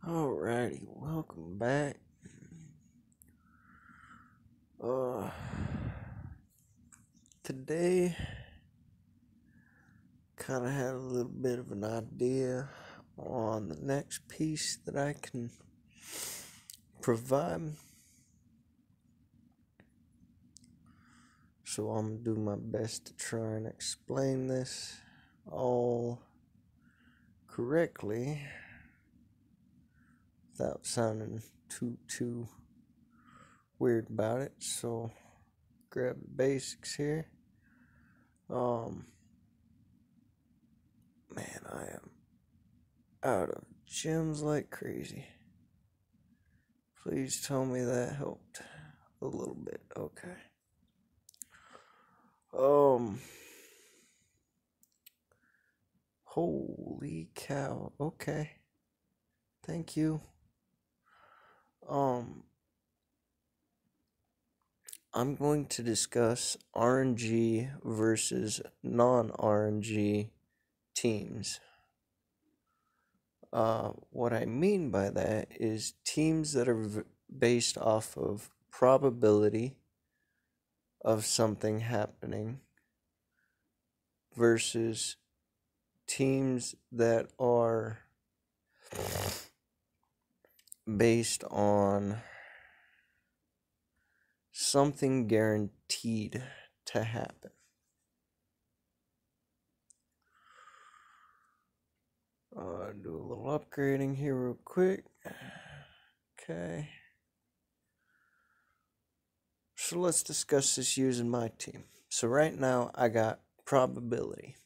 Alrighty, welcome back. Today kind of had a little bit of an idea on the next piece that I can provide. So I'm gonna do my best to try and explain this all correctly without sounding too weird about it. So grab the basics here. Man, I am out of gems like crazy. Please tell me that helped a little bit. Okay. Holy cow. Okay. Thank you. I'm going to discuss RNG versus non-RNG teams. What I mean by that is teams that are based off of probability of something happening versus teams that are based on something guaranteed to happen. Do a little upgrading here real quick. Okay. So let's discuss this using my team. So right now I got probability.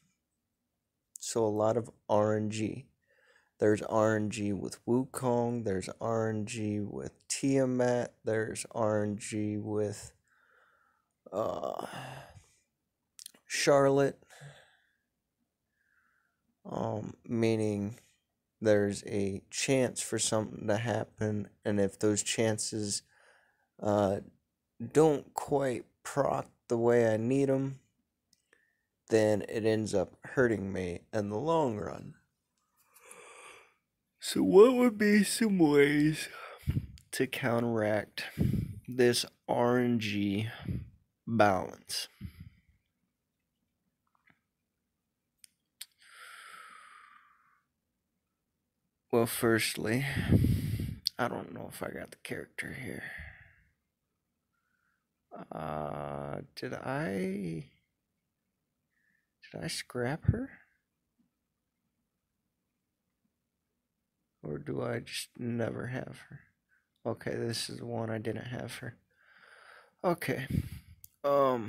So a lot of RNG. There's RNG with Wukong. There's RNG with Tiamat. There's RNG with Charlotte. Meaning there's a chance for something to happen, and if those chances don't quite proc the way I need them, then it ends up hurting me in the long run. So what would be some ways to counteract this RNG balance? Well, firstly, I don't know if I got the character here. Did I scrap her? Or do I just never have her? Okay, this is the one I didn't have her. Okay. Go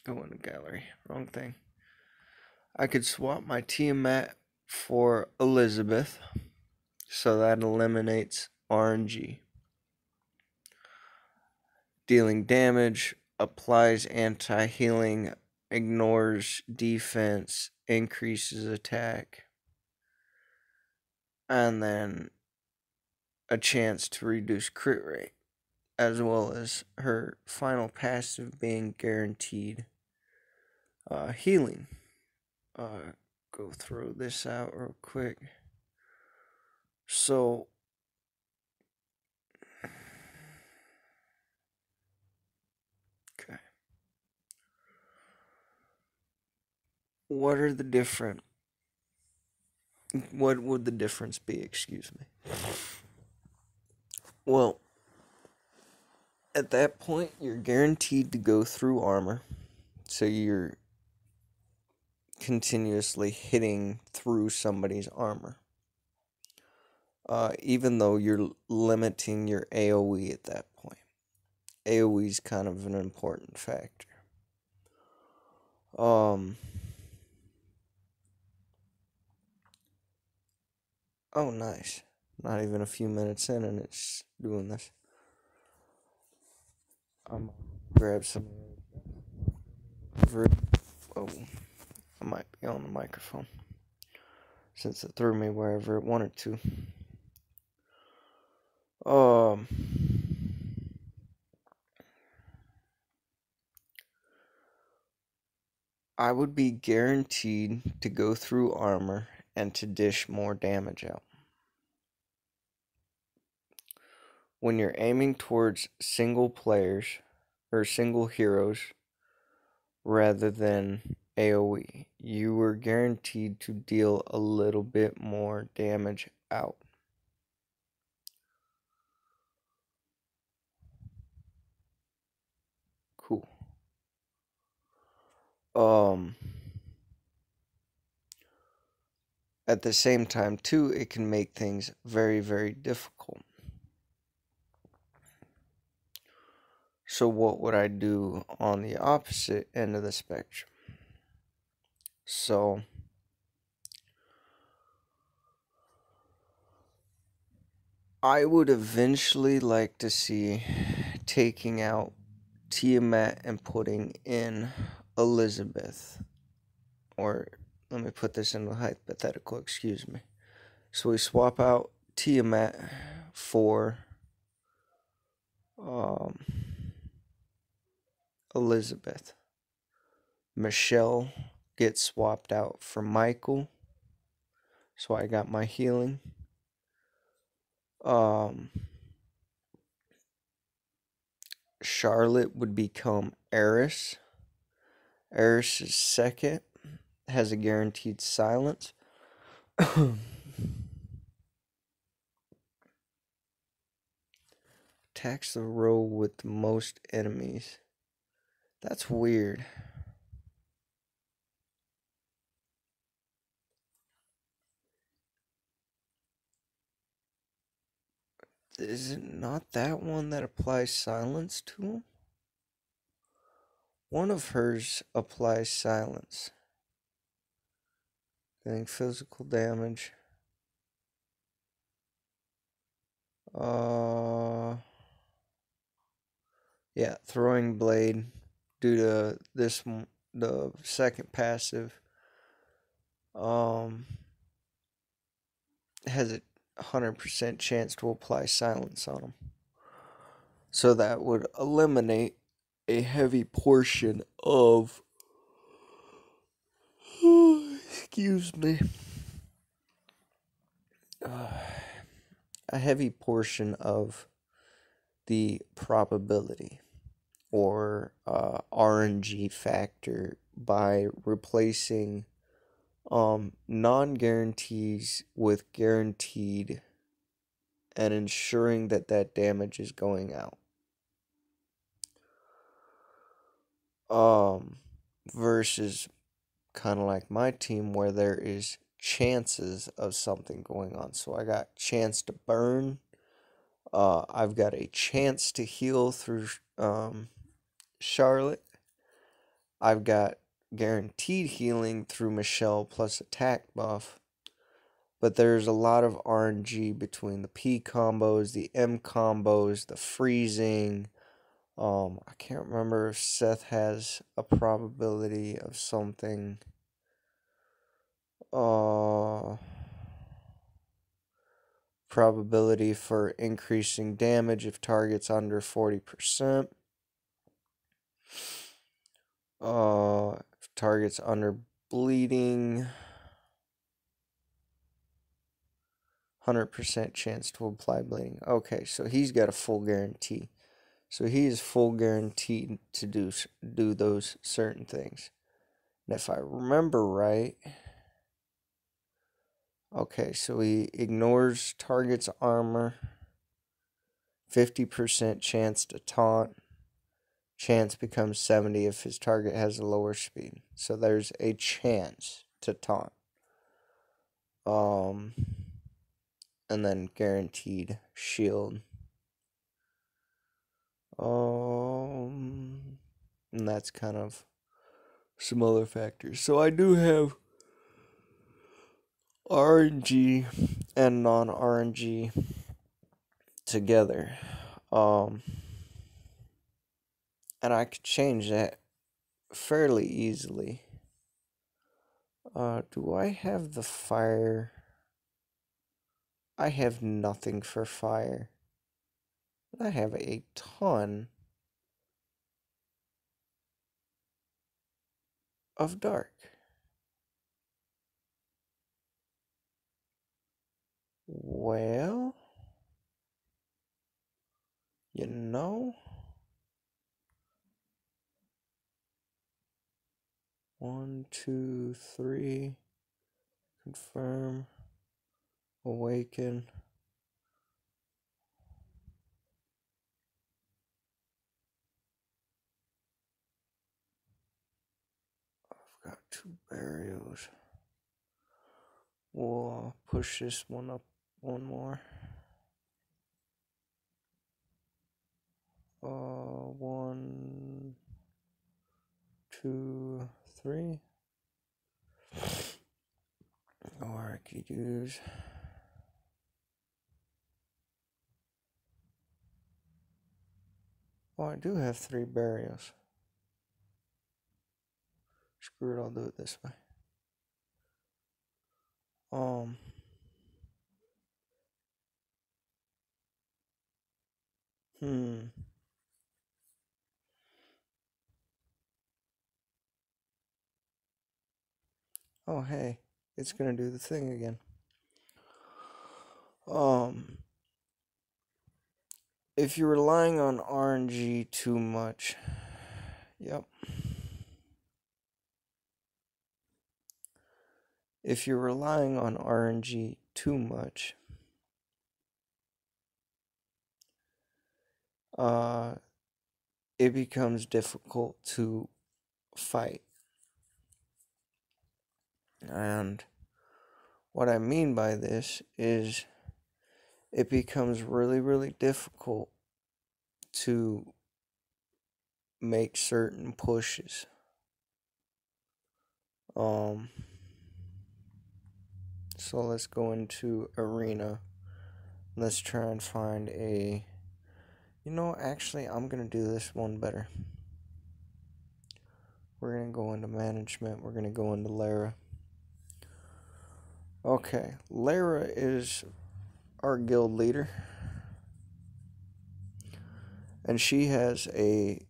in the gallery. Wrong thing. I could swap my Tiamat for Elizabeth, so that eliminates RNG. Dealing damage, applies anti-healing, ignores defense, increases attack, and then a chance to reduce crit rate, as well as her final passive being guaranteed healing. Go throw this out real quick. So okay. What would the difference be, excuse me? Well, at that point you're guaranteed to go through armor. So you're continuously hitting through somebody's armor. Even though you're limiting your AoE at that point. AoE is kind of an important factor. Oh, nice. Not even a few minutes in and it's doing this. I'm gonna grab some. Oh, I might be on the microphone since it threw me wherever it wanted to. I would be guaranteed to go through armor and to dish more damage out. When you're aiming towards single players or single heroes rather than AoE, you are guaranteed to deal a little bit more damage out. Cool. At the same time, too, it can make things very, very difficult. So what would I do on the opposite end of the spectrum? So I would eventually like to see taking out Tiamat and putting in Elizabeth. Or let me put this in a hypothetical, excuse me. So we swap out Tiamat for Elizabeth. Michelle gets swapped out for Michael. So I got my healing. Charlotte would become Eris. Eris is second, has a guaranteed silence. Attacks the row with the most enemies. That's weird. Is it not that one that applies silence to him? One of hers applies silence. Getting physical damage. Yeah, throwing blade due to this one, the second passive. Has a 100% chance to apply silence on him. So that would eliminate a heavy portion of excuse me. A heavy portion of the probability or RNG factor by replacing non-guarantees with guaranteed and ensuring that that damage is going out. Versus kind of like my team where there is chances of something going on. So I got chance to burn. I've got a chance to heal through Charlotte. I've got guaranteed healing through Michelle plus attack buff. But there's a lot of RNG between the P combos, the M combos, the freezing. I can't remember if Seth has a probability of something. Probability for increasing damage if target's under 40%. If target's under bleeding, 100% chance to apply bleeding. Okay, so he's got a full guarantee. So he is full guaranteed to do those certain things. And if I remember right, okay, so he ignores target's armor, 50% chance to taunt. Chance becomes 70 if his target has a lower speed. So there's a chance to taunt. And then guaranteed shield. And that's kind of some other factors. So I do have RNG and non-RNG together. And I could change that fairly easily. Do I have the fire? I have nothing for fire. I have a ton of dark. Well, you know, 1, 2, 3, confirm, awaken. I've got 2 burials. We'll push this one up one more. 1, 2, 3. Or I could use. Oh, I do have 3 burials. Screw it, I'll do it this way. Oh, hey, it's gonna do the thing again. If you're relying on RNG too much, yep. If you're relying on RNG too much, it becomes difficult to fight. And what I mean by this is it becomes really, really difficult to make certain pushes. So let's go into arena. Let's try and find a... actually, I'm going to do this one better. We're going to go into management. We're going to go into Lara. Okay, Lara is our guild leader. And she has a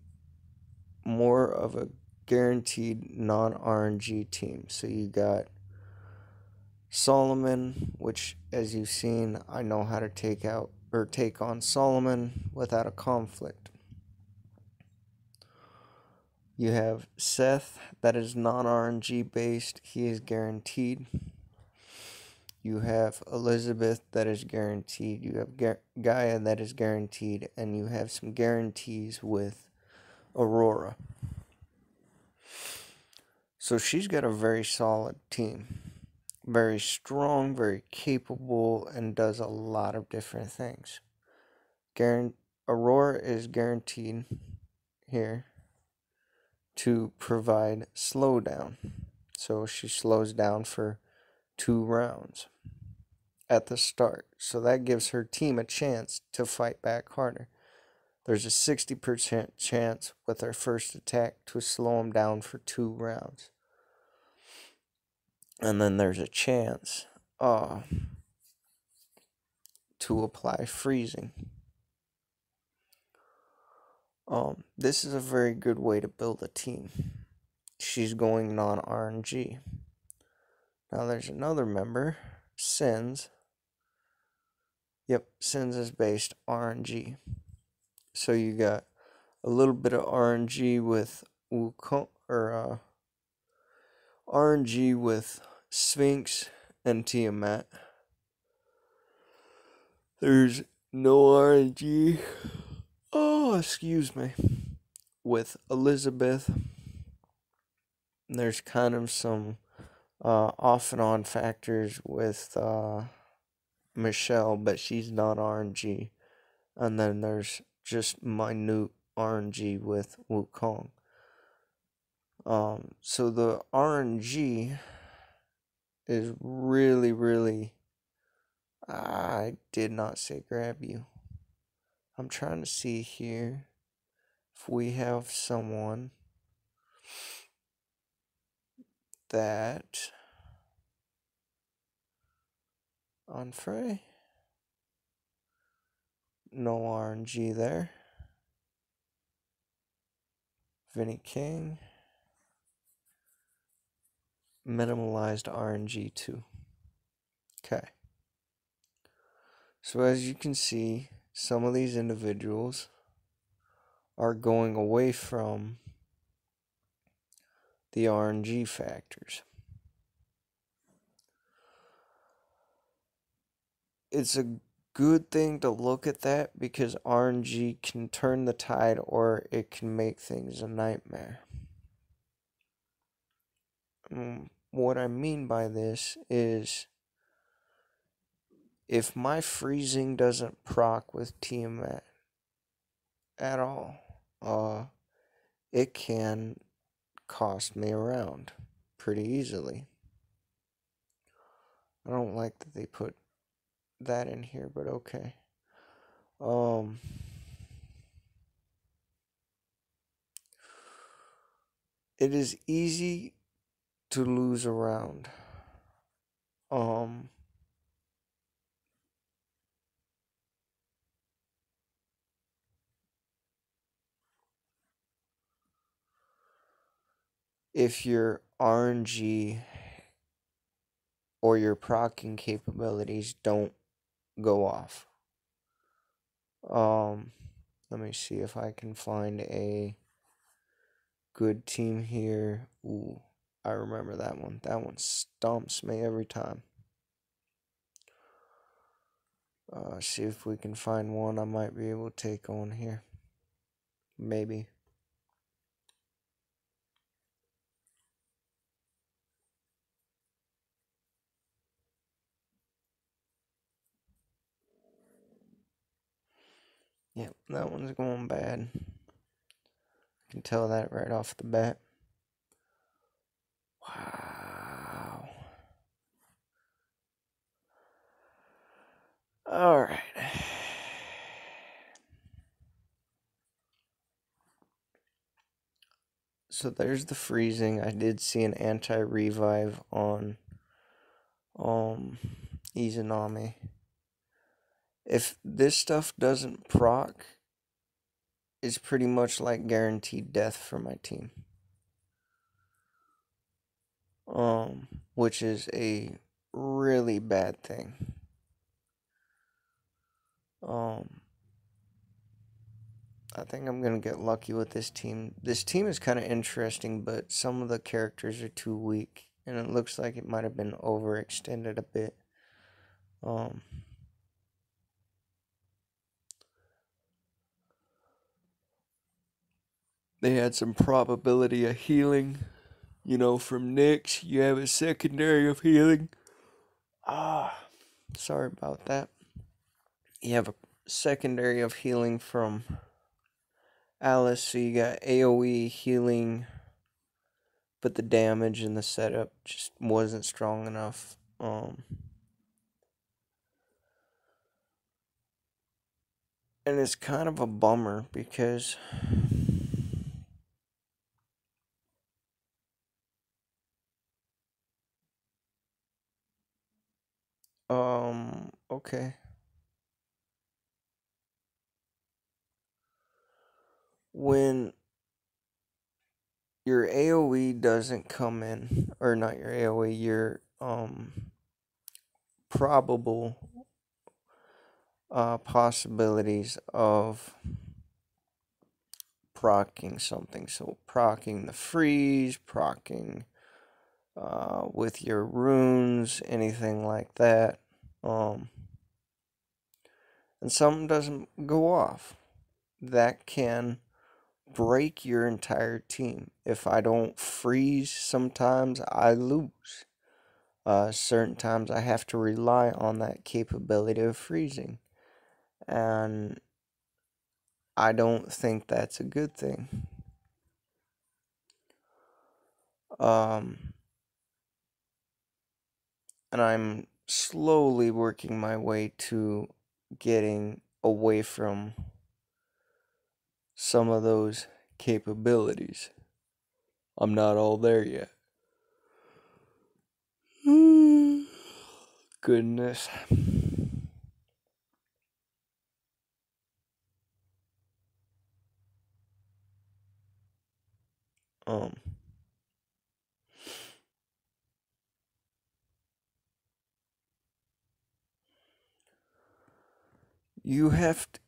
more of a guaranteed non-RNG team. So you got Solomon, which, as you've seen, I know how to take on Solomon without a conflict. You have Seth, that is non-RNG based. He is guaranteed. You have Elizabeth, that is guaranteed. You have Gaia, that is guaranteed. And you have some guarantees with Aurora. So she's got a very solid team. Very strong, very capable, and does a lot of different things. Aurora is guaranteed here to provide slowdown. So she slows down for 2 rounds at the start. So that gives her team a chance to fight back harder. There's a 60% chance with her first attack to slow them down for 2 rounds. And then there's a chance to apply freezing. This is a very good way to build a team. She's going non-RNG. Now there's another member, Sins. Yep, Sins is based RNG. So you got a little bit of RNG with Wukong, or RNG with Sphinx and Tiamat. There's no RNG. Oh, excuse me. With Elizabeth. There's kind of some off and on factors with Michelle, but she's not RNG. And then there's just minute RNG with Wukong. So the RNG is really, really... I did not say grab you. I'm trying to see here if we have someone that... on Frey? No RNG there. Vinny King. Minimalized RNG 2. Okay. So as you can see, some of these individuals are going away from the RNG factors. It's a good thing to look at that because RNG can turn the tide or it can make things a nightmare. What I mean by this is if my freezing doesn't proc with Tiamat at all, it can cost me a round pretty easily. I don't like that they put that in here, but okay. It is easy to lose a round. If your RNG or your proccing capabilities don't go off. Let me see if I can find a good team here. Ooh, I remember that one. That one stomps me every time. See if we can find one I might be able to take on here. Maybe. Yep, that one's going bad. I can tell that right off the bat. Wow. Alright. So there's the freezing. I did see an anti-revive on Izanami. If this stuff doesn't proc, it's pretty much like guaranteed death for my team. Which is a really bad thing. I think I'm gonna get lucky with this team. This team is kind of interesting, but some of the characters are too weak, and it looks like it might have been overextended a bit. They had some probability of healing, from Nyx. You have a secondary of healing. Sorry about that. You have a secondary of healing from Alice, so you got AoE healing, but the damage and the setup just wasn't strong enough. And it's kind of a bummer because okay. When your AoE doesn't come in, or not your AoE, your probable possibilities of proccing something. So proccing the freeze, proccing with your runes, anything like that. And something doesn't go off. That can break your entire team. If I don't freeze, sometimes I lose. Certain times I have to rely on that capability of freezing. And I don't think that's a good thing. And I'm slowly working my way to getting away from some of those capabilities. I'm not all there yet. Goodness.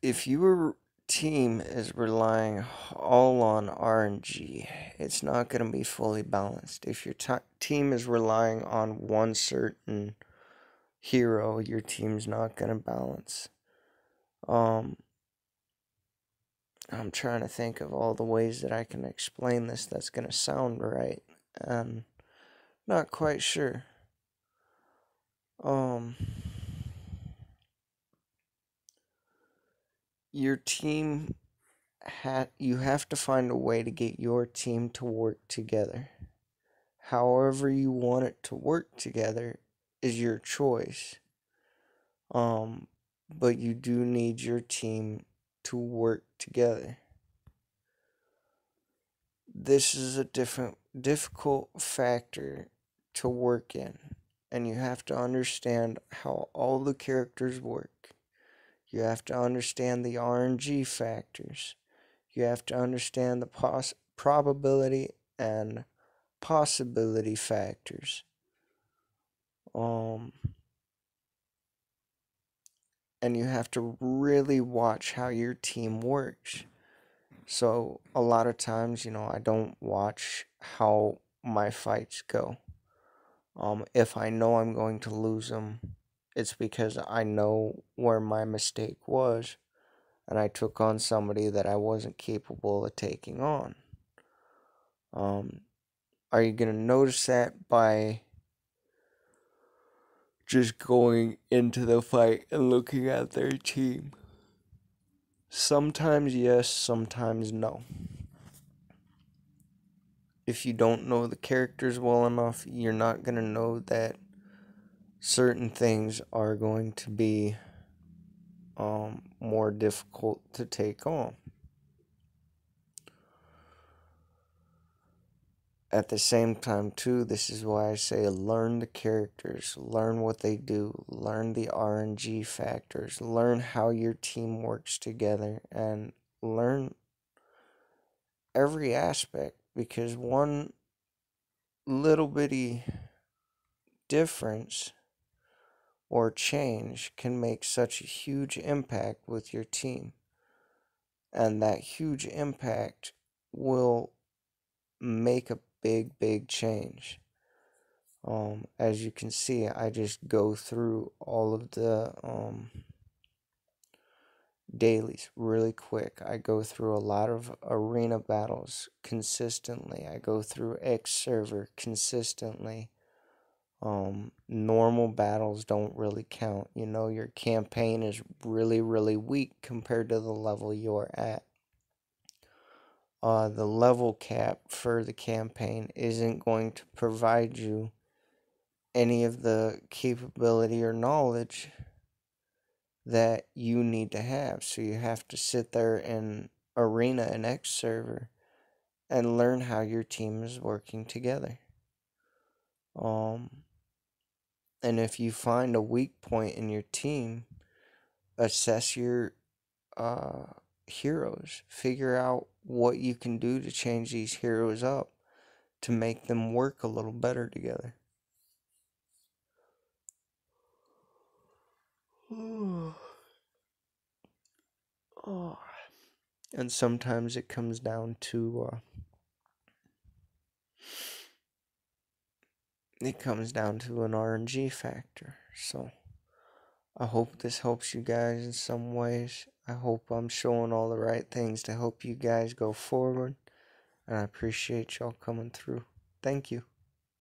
if your team is relying all on RNG, it's not going to be fully balanced. If your team is relying on one certain hero, your team's not going to balance. I'm trying to think of all the ways that I can explain this that's going to sound right, and not quite sure. Your team you have to find a way to get your team to work together. However you want it to work together is your choice. But you do need your team to work together. This is a difficult factor to work in, and you have to understand how all the characters work. You have to understand the RNG factors. You have to understand the probability and possibility factors. And you have to really watch how your team works. So a lot of times, I don't watch how my fights go. If I know I'm going to lose them, it's because I know where my mistake was, and I took on somebody that I wasn't capable of taking on. Are you going to notice that by just going into the fight and looking at their team? Sometimes yes, sometimes no. If you don't know the characters well enough, you're not going to know that certain things are going to be more difficult to take on. At the same time, too, this is why I say learn the characters, learn what they do, learn the RNG factors, learn how your team works together, and learn every aspect, because one little bitty difference or change can make such a huge impact with your team. And that huge impact will make a big change. As you can see, I just go through all of the dailies really quick. I go through a lot of arena battles consistently. I go through X server consistently. Normal battles don't really count. Your campaign is really weak compared to the level you're at. The level cap for the campaign isn't going to provide you any of the capability or knowledge that you need to have. So you have to sit there in arena and X server and learn how your team is working together. And if you find a weak point in your team, assess your heroes. Figure out what you can do to change these heroes up to make them work a little better together. And sometimes it comes down to an RNG factor. So I hope this helps you guys in some ways. I hope I'm showing all the right things to help you guys go forward. And I appreciate y'all coming through. Thank you.